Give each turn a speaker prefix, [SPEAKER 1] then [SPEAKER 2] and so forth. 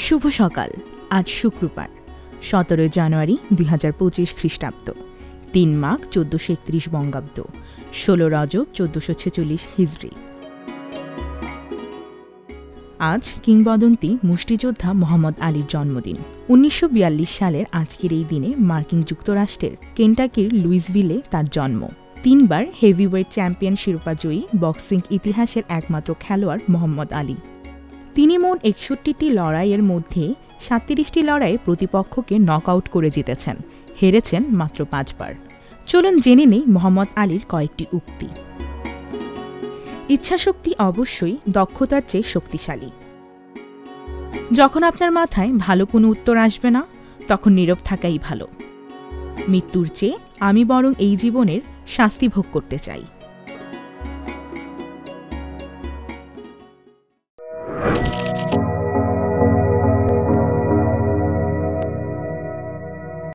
[SPEAKER 1] শুভ সকাল। আজ শুক্রবার 17 জানুয়ারি 2025 খ্রিস্টাব্দ, 3 মাঘ 1431 বঙ্গাব্দ, 16 রজব 1446 হিজরি। আজ কিংবদন্তি মুষ্টিযোদ্ধা মোহাম্মদ আলীর জন্মদিন। 1942 সালের আজকের এই দিনে মার্কিন যুক্তরাষ্ট্রের কেন্টাকির লুইসভিলে তার জন্ম। 3 বার হেভিওয়েট চ্যাম্পিয়ন শিরোপাজয়ী বক্সিং ইতিহাসের একমাত্র খেলোয়াড় মোহাম্মদ আলী। তিনি মোট 61টি লড়াইয়ের মধ্যে 37টি লড়াইয়ে প্রতিপক্ষকে নকআউট করে জিতেছেন, হেরেছেন মাত্র 5 বার। চলুন জেনে নেই মোহাম্মদ আলীর কয়েকটি উক্তি। ইচ্ছাশক্তি অবশ্যই দক্ষতার চেয়ে শক্তিশালী। যখন আপনার মাথায় ভালো কোনো উত্তর আসবে না, তখন নীরব থাকাই ভালো। মৃত্যুর চেয়ে আমি বরং এই জীবনের শাস্তি ভোগ করতে চাই।